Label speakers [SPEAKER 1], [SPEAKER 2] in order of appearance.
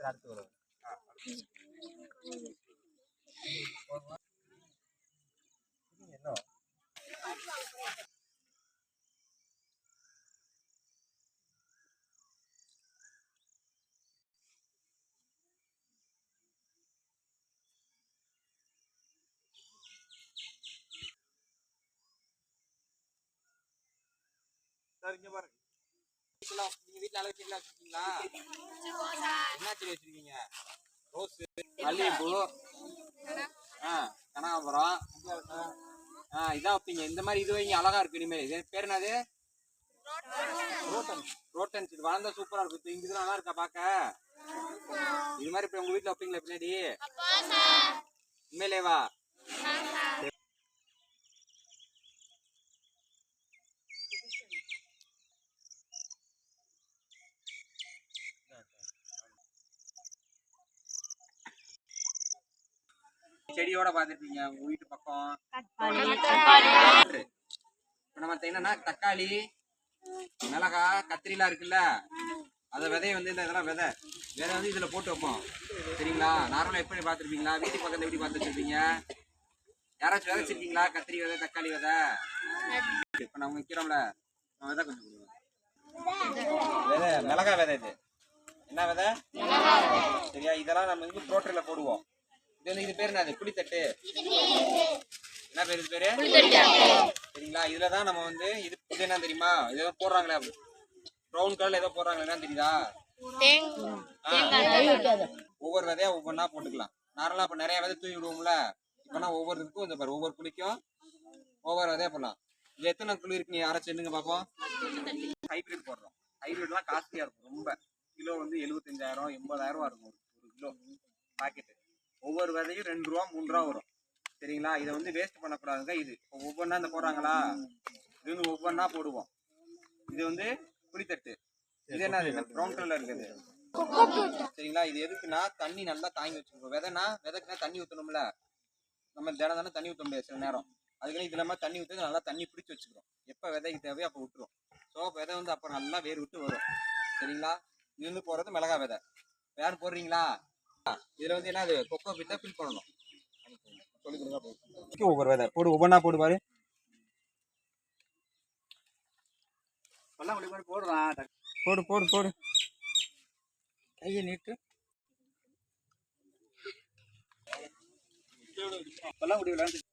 [SPEAKER 1] அடுத்து வரும் என்ன இங்க பாருங்க. நீங்க வீட்டுல அளவு செடிலாம் வச்சிருக்கீங்களா? என்ன செடி வச்சிருக்கீங்க? ரோஸ், மல்லிகைப்பூ, கனகாம்பரம், இதான் வைப்பீங்க. இந்த மாதிரி இது வைங்க, அழகா இருக்கு. இனிமேல் இது பேர் என்னது? ரோட்டன்ஸ். இது வளர்ந்தா சூப்பரா இருக்கும். இங்க இது நல்லா இருக்கா பாக்க? இது மாதிரி இப்ப உங்க வீட்டுல வைப்பீங்களா பின்னாடி? உண்மையிலேவா? செடியோட பாத்துருப்பீங்க உங்க வீட்டு பக்கம். நம்ம என்னன்னா தக்காளி, மிளகா, கத்திரிலாம் இருக்குல்ல, அத விதைய வந்து இதெல்லாம் விதை வந்து இதுல போட்டு வைப்போம். சரிங்களா? நார்மலா எப்படி பாத்துருப்பீங்களா? வீட்டுக்கு பக்கத்துல எப்படி பார்த்து வச்சிருப்பீங்க? யாராச்சும் விதைச்சிருக்கீங்களா? கத்திரி விதை, தக்காளி விதை. இப்ப நம்ம வைக்கிறோம்ல, விதை கொஞ்சம் விதை, மிளகா விதை. இது என்ன விதை? சரியா? இதெல்லாம் நம்ம வந்து ப்ரோட்டரியில போடுவோம். இது வந்து இது பேர் என்னது? புளித்தட்டு. என்ன பேர் இது பேரு? சரிங்களா? இதுலதான் நம்ம வந்து இது என்ன தெரியுமா? இதெல்லாம் போடுறாங்களே ப்ரௌன் கலர்ல ஏதோ போடுறாங்களே, என்ன தெரியுதா? ஒவ்வொரு விதையா ஒவ்வொன்னா போட்டுக்கலாம். நார்மலா இப்ப நிறைய விதை தூவி விடுவோம்ல, இப்பனா ஒவ்வொரு இதுக்கும் இந்த பாரு, ஒவ்வொரு புளிக்கும் ஒவ்வொரு விதையா போடலாம். இது எத்தனை குழு இருக்கு? நீ அரைச்சு எண்ணுங்க பாப்போம். ஹைபிரிட் போடுறோம். ஹைபிரிட்லாம் காஸ்ட்லியா இருக்கும் ரொம்ப. கிலோ வந்து 75,000 80,000 இருக்கும் ஒரு கிலோ பாக்கெட்டு. ஒவ்வொரு விதையும் 2 ரூபா 3 ரூபா வரும். சரிங்களா? இதை வந்து வேஸ்ட் பண்ணக்கூடாதுங்க. இது ஒவ்வொன்றா இந்த போடுறாங்களா, இது வந்து ஒவ்வொன்றா போடுவோம். இது வந்து புளித்தட்டு. இது என்ன? ப்ரௌன் கலர்ல இருக்குது. சரிங்களா? இது எதுக்குன்னா தண்ணி நல்லா தாங்கி வச்சுக்கணும். விதைக்குன்னா தண்ணி ஊற்றணும்ல, நம்ம தினம் தண்ணி ஊற்ற முடியாது சில நேரம். அதுக்குன்னு இது இல்லாமல் தண்ணி ஊற்றி நல்லா தண்ணி பிடிச்சி வச்சுக்கிறோம். எப்போ விதைக்கு தேவையோ அப்போ விட்டுரும். ஸோ விதை வந்து அப்போ நல்லா வேர் விட்டு வரும். சரிங்களா? இது வந்து போடுறது மிளகா விதை. வேறு போடுறீங்களா? இதுல வந்து என்ன, கொக்கோ பிட்டை ஃபில் பண்ணணும். சொல்லி கொடுங்க. ஒவ்வொரு விதை போடு, ஒவ்வொன்றா போடு பாரு. போடு போடு போடு. கையை நீட்டு. பல்லாங்குடி விளையாண்டு